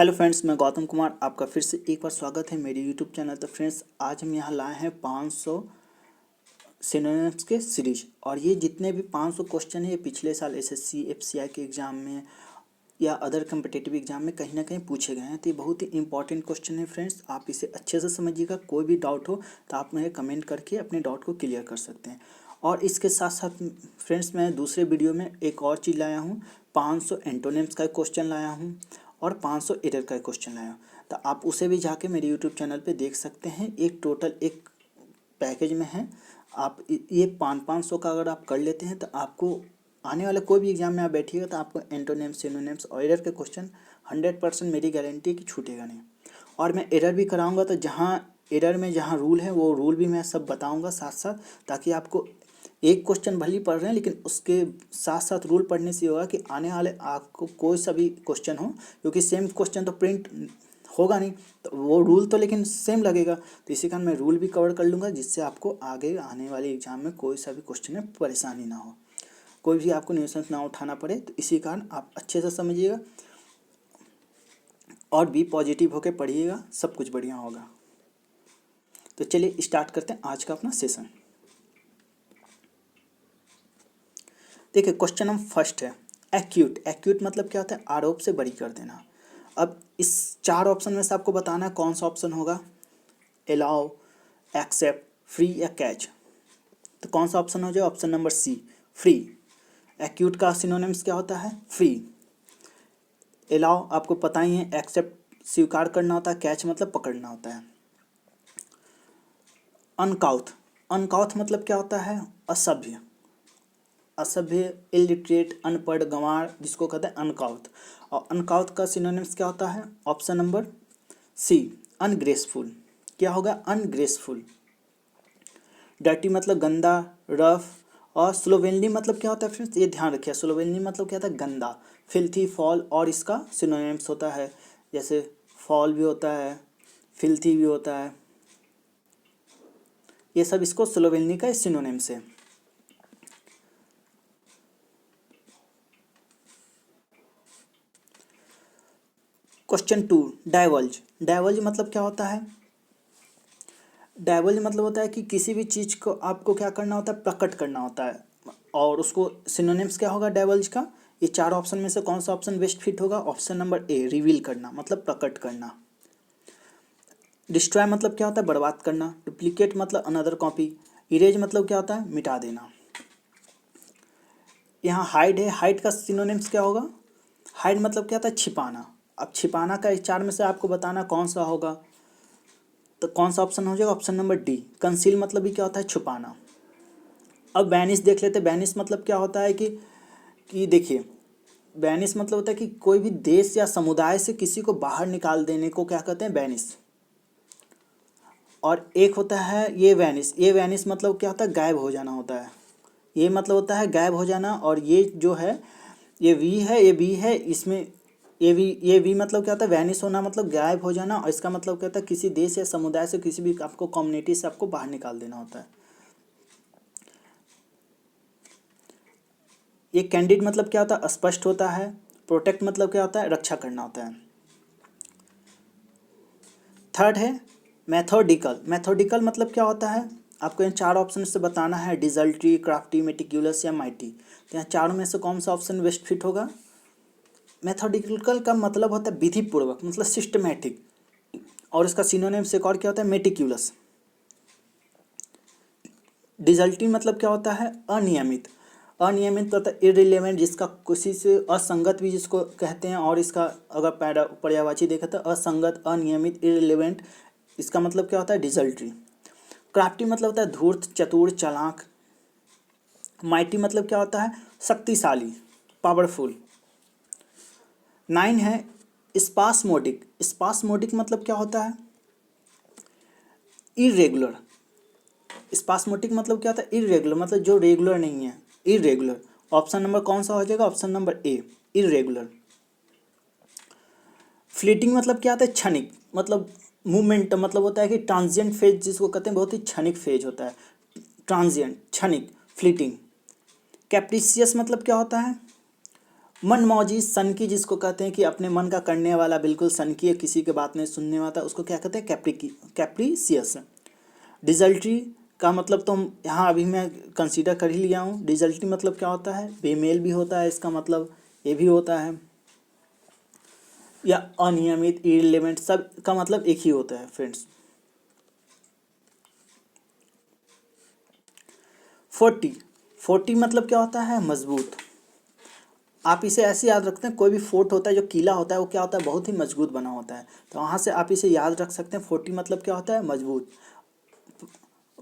Hello friends, मैं गौतम कुमार आपका फिर से एक बार स्वागत है मेरे यूट्यूब चैनल। तो फ्रेंड्स, आज हम यहाँ लाए हैं 500 सिनोनिम्स के सीरीज। और ये जितने भी 500 क्वेश्चन है ये पिछले साल एसएससी एफसीआई के एग्ज़ाम में या अदर कम्पिटिटिव एग्जाम में कहीं ना कहीं पूछे गए हैं। तो ये बहुत ही इंपॉर्टेंट क्वेश्चन है फ्रेंड्स, आप इसे अच्छे से समझिएगा। कोई भी डाउट हो तो आप मुझे कमेंट करके अपने डाउट को क्लियर कर सकते हैं। और इसके साथ साथ फ्रेंड्स, मैं दूसरे वीडियो में एक और चीज़ लाया हूँ, 500 एंटोनिम्स का क्वेश्चन लाया हूँ और 500 एरर का क्वेश्चन लाया हूँ। तो आप उसे भी जाके मेरे यूट्यूब चैनल पे देख सकते हैं। एक टोटल एक पैकेज में है। आप ये 500 का अगर आप कर लेते हैं तो आपको आने वाले कोई भी एग्जाम में आप बैठिएगा तो आपको एंटोनिम्स सिनोनिम्स और एरर के क्वेश्चन 100% मेरी गारंटी है कि छूटेगा नहीं। और मैं एरर भी कराऊंगा, तो जहाँ एरर में जहाँ रूल है वो रूल भी मैं सब बताऊंगा साथ साथ, ताकि आपको एक क्वेश्चन भले ही पढ़ रहे हैं लेकिन उसके साथ साथ रूल पढ़ने से होगा कि आने वाले आपको कोई सा भी क्वेश्चन हो, क्योंकि सेम क्वेश्चन तो प्रिंट होगा नहीं, तो वो रूल तो लेकिन सेम लगेगा। तो इसी कारण मैं रूल भी कवर कर लूँगा, जिससे आपको आगे आने वाले एग्जाम में कोई सा भी क्वेश्चन में परेशानी ना हो, कोई भी आपको न्यूसेंस ना उठाना पड़े। तो इसी कारण आप अच्छे से समझिएगा और भी पॉजिटिव होकर पढ़िएगा, सब कुछ बढ़िया होगा। तो चलिए स्टार्ट करते हैं आज का अपना सेशन। देखिए, क्वेश्चन नंबर फर्स्ट है एक्यूट। एक्यूट मतलब क्या होता है? आरोप से बरी कर देना। अब इस 4 ऑप्शन में से आपको बताना है कौन सा ऑप्शन होगा, अलाउ, एक्सेप्ट, फ्री या कैच। तो कौन सा ऑप्शन हो जाए? Option number C, free. Acute का सिनोनिम्स क्या होता है? फ्री। अलाउ आपको पता ही है, एक्सेप्ट स्वीकार करना होता है, कैच मतलब पकड़ना होता है। अनकाउथ, अनकाउथ मतलब क्या होता है? असभ्य। असभ्य, इलिटरेट, अनपढ़, गंवार, जिसको कहते हैं अनकाउथ। और अनकाउथ का सिनोनिम्स क्या होता है? Option number C, ungraceful. क्या होगा? अनग्रेसफुल। डर्टी मतलब गंदा, रफ। और स्लोवेनली मतलब क्या होता है फ्रेंड्स? ये ध्यान रखिए, स्लोवेनली मतलब क्या होता है? गंदा, फिल्थी, फॉल। और इसका सिनोनिम्स होता है, जैसे फॉल भी होता है, फिल्थी भी होता है, ये सब इसको स्लोवेनली का सिनोनिम्स है। Question 2, divulge. डाइवल्ज मतलब क्या होता है? डाइवल्ज मतलब होता है कि किसी भी चीज़ को आपको क्या करना होता है? प्रकट करना होता है। और उसको सिनोनिम्स क्या होगा डाइवल्ज का? ये 4 ऑप्शन में से कौन सा ऑप्शन बेस्ट फिट होगा? ऑप्शन नंबर ए, रिवील करना मतलब प्रकट करना। डिस्ट्रॉय मतलब क्या होता है? बर्बाद करना। डुप्लीकेट मतलब अनदर कॉपी। इरेज मतलब क्या होता है? मिटा देना। यहाँ हाइड है, हाइड का सिनोनिम्स क्या होगा? हाइड मतलब क्या होता है? छिपाना। अब छिपाना का इस 4 में से आपको बताना कौन सा होगा, तो कौन सा ऑप्शन हो जाएगा? ऑप्शन नंबर डी, कंसील मतलब भी क्या होता है? छुपाना। अब बैनिश देख लेते हैं। बैनिश मतलब क्या होता है कि देखिए, बैनिश मतलब होता है कि कोई भी देश या समुदाय से किसी को बाहर निकाल देने को क्या कहते हैं? बैनिश। और एक होता है ये वैनिश। ये वैनिश मतलब क्या होता है? गायब हो जाना होता है। ये मतलब होता है गायब हो जाना। और ये जो है, ये वी है, ये बी है, इसमें ये वी मतलब क्या होता है? वैनिश होना मतलब गायब हो जाना। और इसका मतलब क्या होता है? किसी देश या समुदाय से, किसी भी आपको कम्युनिटी से आपको बाहर निकाल देना होता है। ये कैंडिड मतलब क्या होता है? स्पष्ट होता है। प्रोटेक्ट मतलब क्या होता है? रक्षा करना होता है। थर्ड है मैथोडिकल। मैथोडिकल मतलब क्या होता है? आपको इन 4 ऑप्शन से बताना है, डिजल्ट्री, क्राफ्टी, मेटिक्यूलस या माइटी। तो यहाँ चारों में से कौन सा ऑप्शन बेस्ट फिट होगा? मैथोडिकल का मतलब होता है विधिपूर्वक, मतलब सिस्टमैटिक। और इसका सिनोनिम्स एक और क्या होता है? मेटिक्यूलस। डिजल्टी मतलब क्या होता है? अनियमित। अनियमित मतलब इररिलेवेंट, जिसका किसी से असंगत भी जिसको कहते हैं। और इसका अगर पर्यायवाची देखा तो असंगत, अनियमित, इररिलेवेंट, इसका मतलब क्या होता है? डिजल्ट्री। क्राफ्टी मतलब होता है धूर्त, चतुर, चालाक। माइटी मतलब क्या होता है? शक्तिशाली, पावरफुल। 9 है स्पास्मोडिक। स्पास्मोडिक मतलब क्या होता है? इरेगुलर। स्पास्मोटिक मतलब क्या होता है? इरेगुलर, मतलब जो रेगुलर नहीं है, इरेगुलर। ऑप्शन नंबर कौन सा हो जाएगा? Option number A, irregular. Fleeting मतलब क्या होता है? क्षणिक, मतलब मूवमेंट मतलब होता है कि ट्रांजिएंट फेज जिसको कहते हैं, बहुत ही क्षणिक फेज होता है। ट्रांजिएंट, क्षणिक, फ्लीटिंग। कैप्रिसियस मतलब क्या होता है? मनमौजी, सनकी जिसको कहते हैं कि अपने मन का करने वाला, बिल्कुल सनकी है, किसी की बात नहीं सुनने वाला, उसको क्या कहते हैं, कैप्रिसियस। डिजल्ट्री का मतलब तो यहाँ अभी मैं कंसीडर कर ही लिया हूँ। डिजल्ट्री मतलब क्या होता है, बेमेल भी होता है इसका मतलब, ये भी होता है, या अनियमित, इररिलेवेंट, सब का मतलब एक ही होता है फ्रेंड्स। 40 मतलब क्या होता है, मजबूत। आप इसे ऐसे याद रखते हैं, कोई भी फोर्ट होता है जो किला होता है वो क्या होता है, बहुत ही मजबूत बना होता है, तो वहाँ से आप इसे याद रख सकते हैं। 40 मतलब क्या होता है, मजबूत।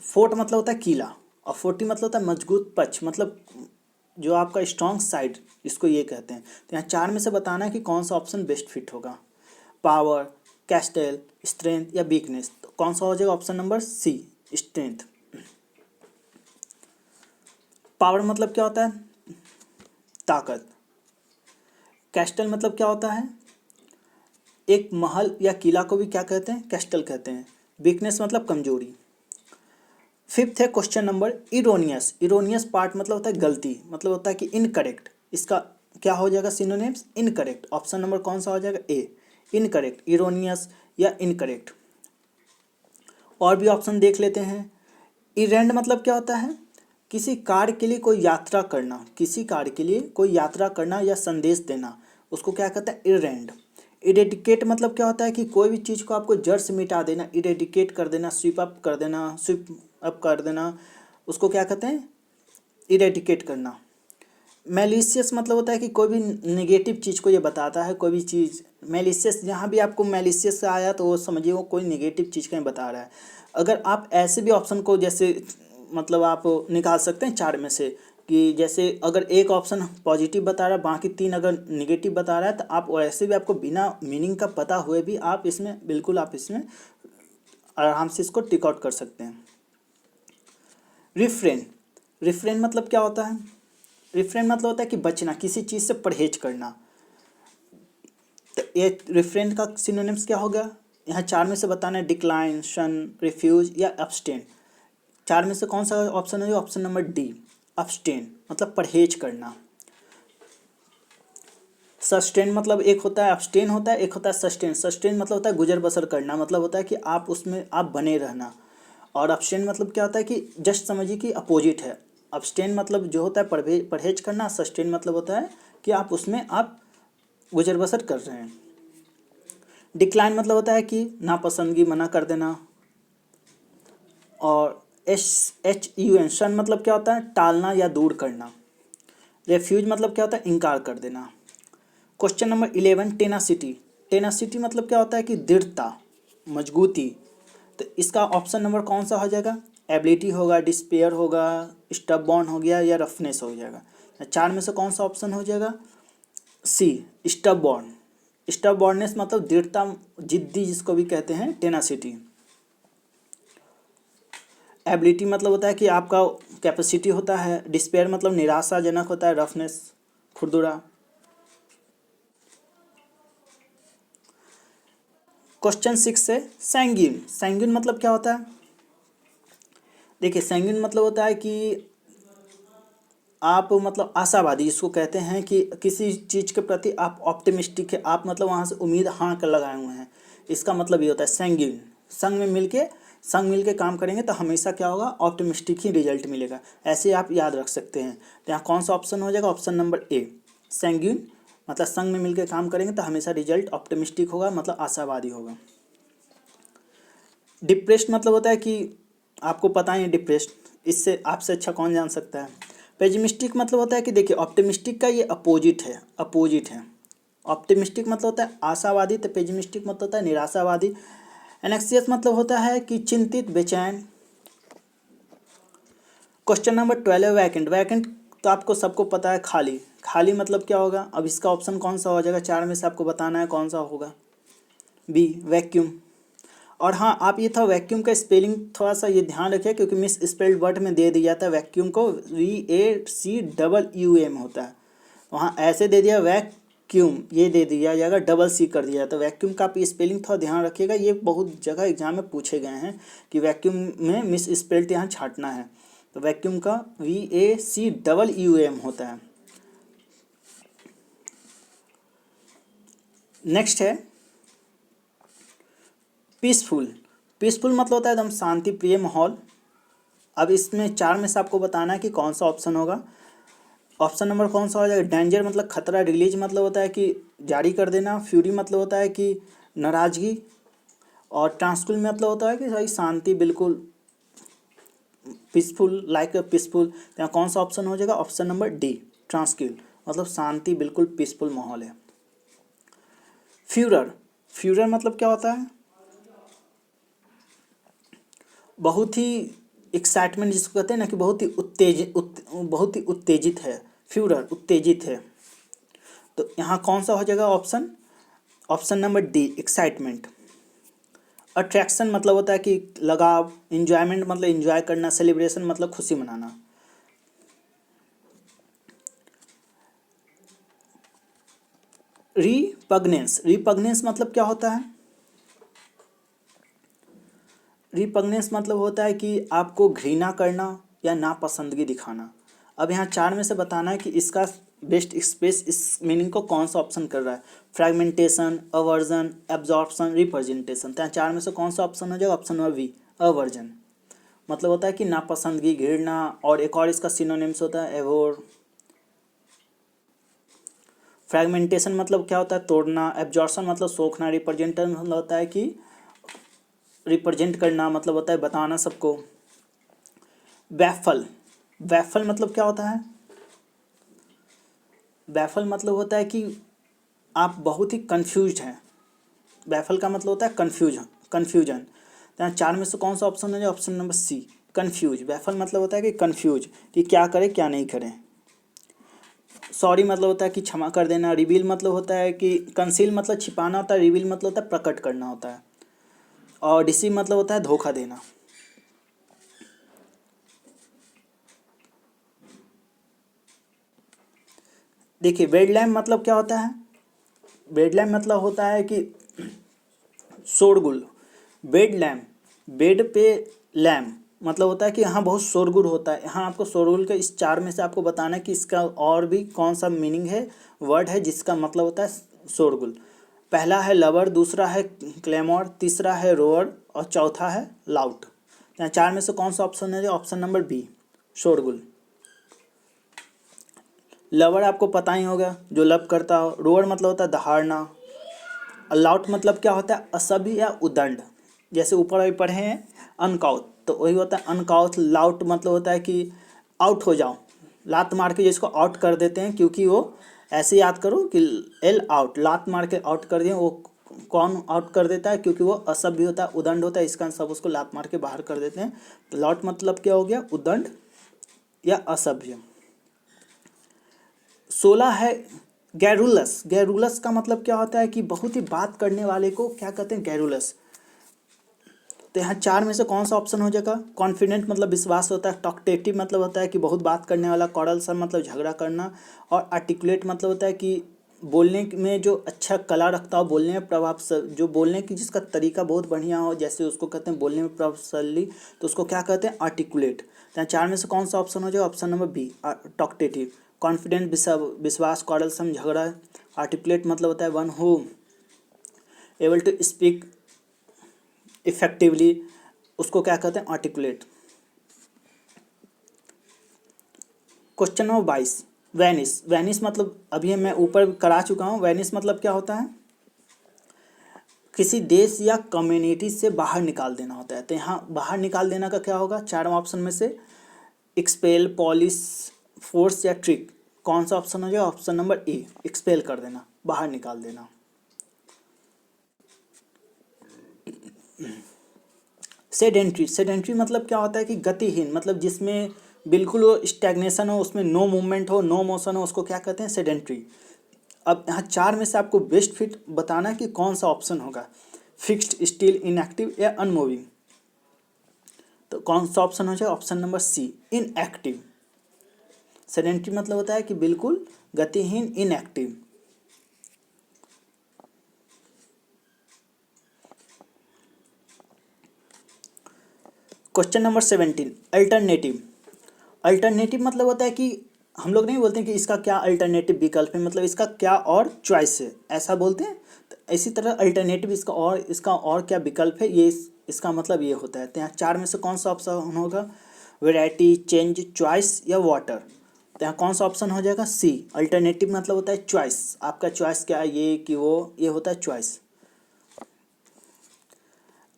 फोर्ट मतलब होता है किला, और 40 मतलब होता है मजबूत पक्ष, मतलब जो आपका स्ट्रॉन्ग साइड, इसको ये कहते हैं। तो यहाँ 4 में से बताना है कि कौन सा ऑप्शन बेस्ट फिट होगा। पावर, कैस्टल, स्ट्रेंथ या वीकनेस, तो कौन सा हो जाएगा, option number C, strength. Power मतलब क्या होता है, ताकत। कैस्टल मतलब क्या होता है, एक महल या किला को भी क्या कहते हैं, कैस्टल कहते हैं। वीकनेस मतलब कमजोरी। 5th है question number, erroneous. Erroneous part मतलब होता है गलती, मतलब होता है कि इनकरेक्ट, इसका क्या हो जाएगा सिनोनिम्स, इनकरेक्ट। ऑप्शन नंबर कौन सा हो जाएगा, ए, इनकरेक्ट, इरोनियस या इनकरेक्ट। और भी ऑप्शन देख लेते हैं। इरेंड मतलब क्या होता है, किसी कार्य के लिए कोई यात्रा करना, किसी कार्य के लिए कोई यात्रा करना या संदेश देना, उसको क्या कहता है, इरेंड। इरेडिकेट मतलब क्या होता है कि कोई भी चीज़ को आपको जड़ से मिटा देना, इरेडिकेट कर देना, स्वीप अप कर देना, स्वीप अप कर देना, उसको क्या कहते हैं, इरेडिकेट करना। मेलिशियस मतलब होता है कि कोई भी नेगेटिव चीज़ को ये बताता है, कोई भी चीज़ मेलिशियस, जहाँ भी आपको मेलिशियस आया तो वो समझिए वो कोई नेगेटिव चीज़ का ही बता रहा है। अगर आप ऐसे भी ऑप्शन को जैसे मतलब आप निकाल सकते हैं 4 में से, कि जैसे अगर एक ऑप्शन पॉजिटिव बता रहा है, बाकी 3 अगर निगेटिव बता रहा है, तो आप ऐसे भी, आपको बिना मीनिंग का पता हुए भी आप इसमें बिल्कुल, आप इसमें आराम से इसको टिक आउट कर सकते हैं। रिफ्रेन, रिफ्रेन मतलब क्या होता है, रिफ्रेन मतलब होता है कि बचना, किसी चीज़ से परहेज करना। तो ये रिफ्रेन का सिनोनिम्स क्या होगा, यहाँ 4 में से बताना है, डिक्लाइन, शन, रिफ्यूज या अब्सटेन। 4 में से कौन सा ऑप्शन है, ऑप्शन नंबर डी, अब्सटेन, मतलब परहेज करना। सस्टेन मतलब एक होता है अब्सटेन होता है, एक होता है सस्टेन। सस्टेन मतलब होता है गुजर बसर करना, मतलब होता है कि आप उसमें आप बने रहना। और अब्सटेन मतलब क्या होता है कि जस्ट समझिए कि अपोजिट है। अब्सटेन मतलब जो होता है परहेज करना, सस्टेन मतलब होता है कि आप उसमें आप गुजर बसर कर रहे हैं। डिक्लाइन मतलब होता है कि नापसंदगी, मना कर देना। और SHUN, शन मतलब क्या होता है, टालना या दूर करना। रेफ्यूज मतलब क्या होता है, इनकार कर देना। Question number 11, tenacity. टेनासिटी मतलब क्या होता है कि दृढ़ता, मजबूती। तो इसका ऑप्शन नंबर कौन सा हो जाएगा, एबिलिटी होगा, डिस्पेयर होगा, स्टबबॉर्न हो गया या रफनेस हो जाएगा। 4 में से कौन सा ऑप्शन हो जाएगा, सी, स्टबबॉर्न। स्टबबॉर्ननेस मतलब दृढ़ता, जिद्दी जिसको भी कहते हैं, टेनासिटी। एबिलिटी मतलब होता है कि आपका कैपेसिटी होता है। डिस्पेयर मतलब निराशाजनक होता है। रफनेस, खुरदुरा। क्वेश्चन 6 है सैंग्यून। सैंग्यून मतलब क्या होता है, देखिए सैंग्यून मतलब होता है कि आप मतलब आशावादी, जिसको कहते हैं कि किसी चीज़ के प्रति आप ऑप्टिमिस्टिक है, आप मतलब वहाँ से उम्मीद हाँ कर लगाए हुए हैं, इसका मतलब ये होता है सैंग्यून। संग मिल के काम करेंगे तो हमेशा क्या होगा, ऑप्टिमिस्टिक ही रिजल्ट मिलेगा, ऐसे आप याद रख सकते हैं। तो यहाँ कौन सा ऑप्शन हो जाएगा, ऑप्शन नंबर ए, सैंग्यून। मतलब संग में मिलकर काम करेंगे तो हमेशा रिजल्ट ऑप्टिमिस्टिक होगा, मतलब आशावादी होगा। डिप्रेस्ड मतलब होता है कि आपको पता ही है डिप्रेस्ड, इससे आपसे अच्छा कौन जान सकता है। पेसिमिस्टिक मतलब होता है कि देखिए ऑप्टिमिस्टिक का ये अपोजिट है। ऑप्टिमिस्टिक मतलब होता है आशावादी, तो पेसिमिस्टिक मतलब होता है निराशावादी। एनेक्सियस मतलब होता है कि चिंतित, बेचैन। Question number 12, vacant. वैकेंट तो आपको सबको पता है, खाली। खाली मतलब क्या होगा, अब इसका ऑप्शन कौन सा हो जाएगा, 4 में से आपको बताना है कौन सा होगा, बी, वैक्यूम। और हाँ, आप ये था वैक्यूम का स्पेलिंग थोड़ा सा ये ध्यान रखिए, क्योंकि मिस स्पेल्ड वर्ड में दे दिया था वैक्यूम को, VACUUM होता है, वहाँ ऐसे दे दिया वैक्यूम, ये दे दिया जाएगा डबल सी कर दिया। तो वैक्यूम का आप स्पेलिंग थोड़ा ध्यान रखिएगा, ये बहुत जगह एग्जाम में पूछे गए हैं कि वैक्यूम में मिस स्पेल्ड यहाँ छांटना है। तो वैक्यूम का VACUUM होता है। नेक्स्ट है पीसफुल। पीसफुल मतलब होता है एकदम शांति प्रिय माहौल। अब इसमें चार में से आपको बताना है कि कौन सा ऑप्शन होगा। ऑप्शन नंबर कौन सा हो जाएगा? डेंजर मतलब खतरा, रिलीज मतलब होता है कि जारी कर देना, फ्यूरी मतलब होता है कि नाराजगी, और ट्रांसकुल मतलब होता है कि भाई शांति बिल्कुल, पीसफुल लाइक पीसफुल। तो यहाँ कौन सा ऑप्शन हो जाएगा? ऑप्शन नंबर डी, ट्रांसक्यूल मतलब शांति बिल्कुल पीसफुल माहौल है। फ्यूरर, फ्यूरर मतलब क्या होता है? बहुत ही एक्साइटमेंट जिसको कहते हैं ना, कि बहुत ही उत्तेजित है। फ्यूरर उत्तेजित है। तो यहाँ कौन सा हो जाएगा option? Option number D, excitement. Attraction मतलब होता है कि लगाव, इंजॉयमेंट मतलब इंजॉय करना, सेलिब्रेशन मतलब खुशी मनाना। रिपग्नेंस, रिपग्नेंस मतलब क्या होता है? रिपग्नेंस मतलब होता है कि आपको घृणा करना या नापसंदगी दिखाना। अब यहाँ चार में से बताना है कि इसका बेस्ट स्पेस इस मीनिंग को कौन सा ऑप्शन कर रहा है। Fragmentation, aversion, absorption, representation. तो यहाँ चार में से कौन सा ऑप्शन हो जाएगा? ऑप्शन नंबर बी, अवर्जन मतलब होता है कि नापसंदगी, घृणा, और एक और इसका सिनोनिम्स होता है एवोर। फ्रैगमेंटेशन मतलब क्या होता है? तोड़ना। एब्जॉर्प्शन मतलब सोखना। रिप्रेजेंटेशन मतलब होता है कि रिप्रेजेंट करना, मतलब होता है बताना सबको। बैफल, बैफल मतलब क्या होता है? बैफल मतलब होता है कि आप बहुत ही कंफ्यूज हैं। बैफल का मतलब होता है कन्फ्यूजन, कन्फ्यूजन। तो यहाँ चार में से कौन सा ऑप्शन है? Option number C, confuse. Baffle मतलब होता है कि कन्फ्यूज, कि क्या करें क्या नहीं करें। सॉरी मतलब होता है कि क्षमा कर देना। रिवील मतलब होता है कि कंसील मतलब छिपाना होता है, रिवील मतलब होता है प्रकट करना होता है, और डिसीव मतलब होता है धोखा देना। देखिए वेडलैम मतलब क्या होता है? वेडलैम मतलब होता है कि शोरगुल। बेड लैम्प, बेड पे लैम्प मतलब होता है कि यहाँ बहुत शोरगुल होता है। यहाँ आपको शोरगुल के इस चार में से आपको बताना है कि इसका और भी कौन सा मीनिंग है, वर्ड है जिसका मतलब होता है शोरगुल। पहला है लवर, दूसरा है क्लेमोर, तीसरा है रोअर, और चौथा है लाउट। यहाँ चार में से कौन सा ऑप्शन है? ऑप्शन नंबर बी, शोरगुल। लवर आपको पता ही होगा, जो लव करता हो। रोअर मतलब होता है दहाड़ना। अलाउट मतलब क्या होता है? असभ्य या उदंड। जैसे ऊपर अभी पढ़े हैं अनकाउथ, तो वही होता है अनकाउथ। लाउट मतलब होता है कि आउट हो जाओ, लात मार के जिसको आउट कर देते हैं, क्योंकि वो ऐसे याद करो कि एल आउट, लात मार के आउट कर दिए। वो कौन आउट कर देता है? क्योंकि वो असभ्य होता है, उदंड होता है, इसका सब उसको लात मार के बाहर कर देते हैं। तो लाउट मतलब क्या हो गया? उदंड या असभ्य। 16 है गैरुलस। गैरुलस का मतलब क्या होता है? कि बहुत ही बात करने वाले को क्या कहते हैं? गैरुलस। तो यहाँ चार में से कौन सा ऑप्शन हो जाएगा? कॉन्फिडेंट मतलब विश्वास होता है। टॉकटेटिव मतलब होता है कि बहुत बात करने वाला। कॉरलसन मतलब झगड़ा करना। और आर्टिकुलेट मतलब होता है कि बोलने में जो अच्छा कला रखता हो, बोलने में प्रभाव, जो बोलने की जिसका तरीका बहुत बढ़िया हो, जैसे उसको कहते हैं बोलने में प्रभावशाली, तो उसको क्या कहते हैं? आर्टिकुलेट। तो यहाँ चार में से कौन सा ऑप्शन हो जाएगा? Option number B, talkative. Confident विश्वास, कॉरलसन झगड़ा। आर्टिकुलेट मतलब होता है one who able to speak effectively, उसको क्या कहते हैं? आर्टिकुलेट। क्वेश्चन नंबर 22, वेनिस। वेनिस मतलब अभी मैं ऊपर करा चुका हूँ। वेनिस मतलब क्या होता है? किसी देश या कम्युनिटी से बाहर निकाल देना होता है। तो यहाँ बाहर निकाल देना का क्या होगा? चारों ऑप्शन में से एक्सपेल, पॉलिश, फोर्स या ट्रिक। कौन सा ऑप्शन हो जाएगा? ऑप्शन नंबर ए, एक्सपेल कर देना, बाहर निकाल देना। सेडेंट्री, सेडेंट्री मतलब क्या होता है? कि गतिहीन, मतलब जिसमें बिल्कुल वो स्टैग्नेशन हो, उसमें नो मूवमेंट हो, नो मोशन हो, उसको क्या कहते हैं? सेडेंट्री। अब यहाँ चार में से आपको बेस्ट फिट बताना कि कौन सा ऑप्शन होगा। फिक्स्ड, स्टिल, इनएक्टिव या अनमूविंग। तो कौन सा ऑप्शन हो जाएगा? Option number C, inactive. Sedentary मतलब होता है कि बिल्कुल गतिहीन, inactive. Question number 17, alternative. Alternative मतलब होता है कि हम लोग नहीं बोलते कि इसका क्या अल्टरनेटिव विकल्प है, मतलब इसका क्या और चॉइस है, ऐसा बोलते हैं। तो इसी तरह अल्टरनेटिव इसका और क्या विकल्प है, ये इसका मतलब ये होता है। तो यहाँ चार में से कौन सा ऑप्शन होगा, वैरायटी, चेंज, चॉइस या वाटर। तो यहाँ कौन सा ऑप्शन हो जाएगा, सी। अल्टरनेटिव मतलब होता है चॉइस, आपका चॉइस क्या है, ये कि वो, ये होता है चॉइस।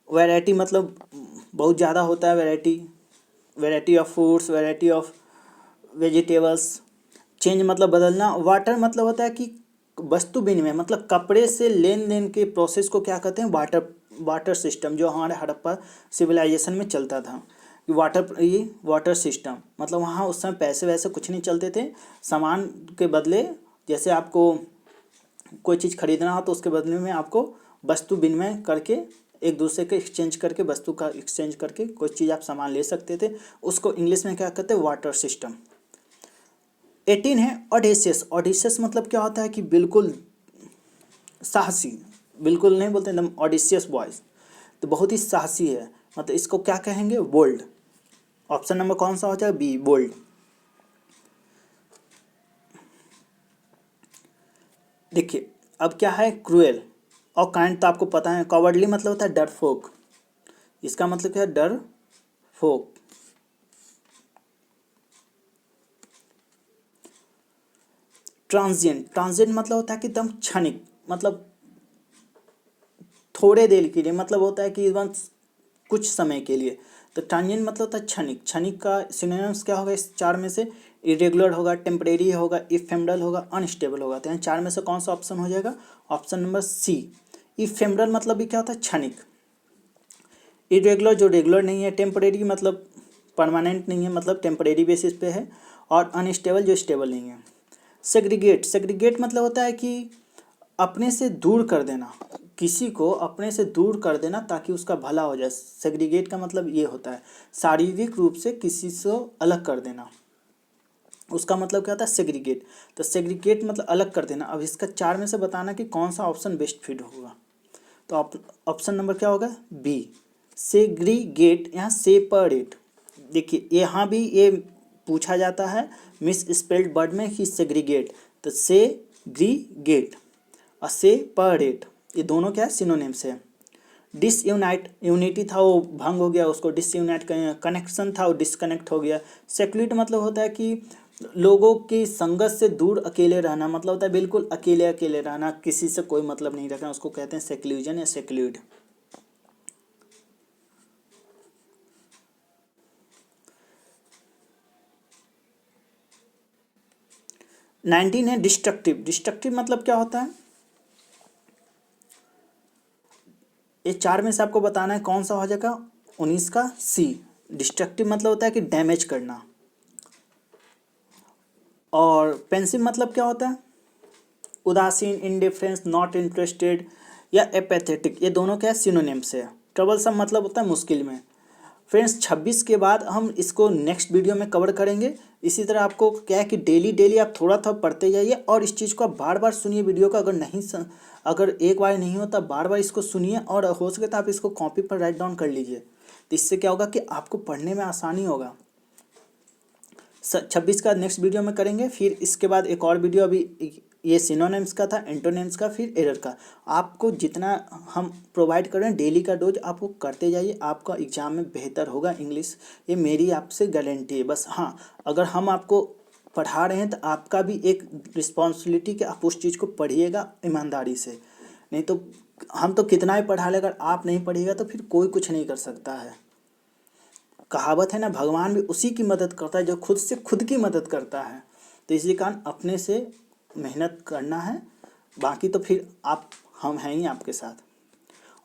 वैरायटी मतलब बहुत ज़्यादा होता है variety, variety of foods, variety of vegetables. Change मतलब बदलना। वाटर मतलब होता है कि वस्तु विनिमय, मतलब कपड़े से लेन देन के प्रोसेस को क्या कहते हैं, वाटर, वाटर सिस्टम, जो हमारे हड़प्पा सिविलाइजेशन में चलता था। ये वाटर सिस्टम मतलब वहाँ उस समय पैसे वैसे कुछ नहीं चलते थे, सामान के बदले, जैसे आपको कोई चीज़ खरीदना हो तो उसके बदले में आपको वस्तु विनिमय करके, एक दूसरे के एक्सचेंज करके, वस्तु का एक्सचेंज करके कोई चीज़ आप सामान ले सकते थे। उसको इंग्लिश में क्या कहते हैं, वाटर सिस्टम। 18 है ऑडेशियस। ऑडेशियस मतलब क्या होता है कि बिल्कुल साहसी, बिल्कुल नहीं बोलते एकदम ऑडेशियस बॉयज, तो बहुत ही साहसी है, मतलब इसको क्या कहेंगे, बोल्ड। ऑप्शन नंबर कौन सा हो जाएगा, बी, बोल्ड। देखिए अब क्या है, क्रूएल और काइंड तो आपको पता है। कॉवर्डली मतलब होता है डरपोक, इसका मतलब क्या है, डरपोक। ट्रांजिएंट, ट्रांजिएंट मतलब होता है कि एकदम क्षणिक, मतलब थोड़े देर के लिए, मतलब होता है कि बस कुछ समय के लिए। तो ट्रांजिएंट मतलब होता है क्षणिक। क्षणिक का सिनोनिम्स क्या होगा इस चार में से, इरेगुलर होगा, टेम्परेरी होगा, इफेमरल होगा, अनस्टेबल होगा। तो यहाँ चार में से कौन सा ऑप्शन हो जाएगा, ऑप्शन नंबर सी। इफेमरल मतलब भी क्या होता है, क्षणिक। इरेगुलर जो रेगुलर नहीं है, टेम्परेरी मतलब परमानेंट नहीं है, मतलब टेम्परेरी बेसिस पे है, और अनस्टेबल जो स्टेबल नहीं है। सेग्रीगेट, सेग्रीगेट मतलब होता है कि अपने से दूर कर देना, किसी को अपने से दूर कर देना ताकि उसका भला हो जाए। सेग्रीगेट का मतलब ये होता है शारीरिक रूप से किसी से अलग कर देना, उसका मतलब क्या होता है, सेग्रीगेट। तो सेग्रीगेट मतलब अलग कर देना। अब इसका चार में से बताना कि कौन सा ऑप्शन बेस्ट फिट होगा। तो ऑप्शन नंबर क्या होगा, बी, सेग्रीगेट। यहाँ सेपरेट, देखिए यहाँ भी ये पूछा जाता है मिस स्पेल्ड वर्ड में कि सेग्रीगेट, तो सेग्रीगेट और सेपरेट ये दोनों क्या है, सिनोनिम्स है। डिसयूनाइट, यूनिटी था वो भंग हो गया, उसको डिसयूनाइट, कनेक्शन था वो डिसकनेक्ट हो गया। सेक्युलेट मतलब होता है कि लोगों की संगत से दूर अकेले रहना, मतलब होता है बिल्कुल अकेले अकेले रहना, किसी से कोई मतलब नहीं रखना, उसको कहते हैं सेक्लूजन या सेक्लूड। 19 है डिस्ट्रक्टिव। डिस्ट्रक्टिव मतलब क्या होता है, ये चार में से आपको बताना है कौन सा हो जाएगा, 19 का सी। डिस्ट्रक्टिव मतलब होता है कि डैमेज करना। और पेंसिव मतलब क्या होता है, उदासीन, इंडिफरेंस, नॉट इंटरेस्टेड या एपैथेटिक, ये दोनों क्या है, सिनोनिम्स है। ट्रबलसम मतलब होता है मुश्किल में। फ्रेंड्स 26 के बाद हम इसको नेक्स्ट वीडियो में कवर करेंगे। इसी तरह आपको क्या है कि डेली डेली आप थोड़ा थोड़ा पढ़ते जाइए, और इस चीज़ को आप बार बार सुनिए वीडियो का, अगर एक बार नहीं होता बार बार इसको सुनिए, और हो सके तो आप इसको कॉपी पर राइट डाउन कर लीजिए। तो इससे क्या होगा कि आपको पढ़ने में आसानी होगा। 26 का नेक्स्ट वीडियो में करेंगे, फिर इसके बाद एक और वीडियो, अभी ये सिनोनिम्स का था, एंटोनिम्स का, फिर एरर का। आपको जितना हम प्रोवाइड कर रहे हैं डेली का डोज आपको करते जाइए, आपका एग्जाम में बेहतर होगा इंग्लिश, ये मेरी आपसे गारंटी है। बस हाँ, अगर हम आपको पढ़ा रहे हैं तो आपका भी एक रिस्पॉन्सिबिलिटी कि आप उस चीज़ को पढ़िएगा ईमानदारी से, नहीं तो हम तो कितना ही पढ़ा लें, अगर आप नहीं पढ़िएगा तो फिर कोई कुछ नहीं कर सकता है। कहावत है ना, भगवान भी उसी की मदद करता है जो खुद से खुद की मदद करता है। तो इसी कारण अपने से मेहनत करना है, बाकी तो फिर आप, हम हैं ही आपके साथ।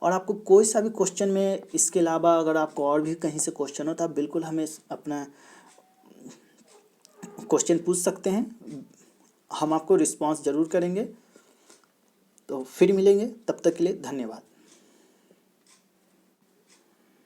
और आपको कोई सा भी क्वेश्चन में इसके अलावा अगर आपको और भी कहीं से क्वेश्चन हो तो आप बिल्कुल हमें अपना क्वेश्चन पूछ सकते हैं, हम आपको रिस्पॉन्स ज़रूर करेंगे। तो फिर मिलेंगे, तब तक के लिए धन्यवाद।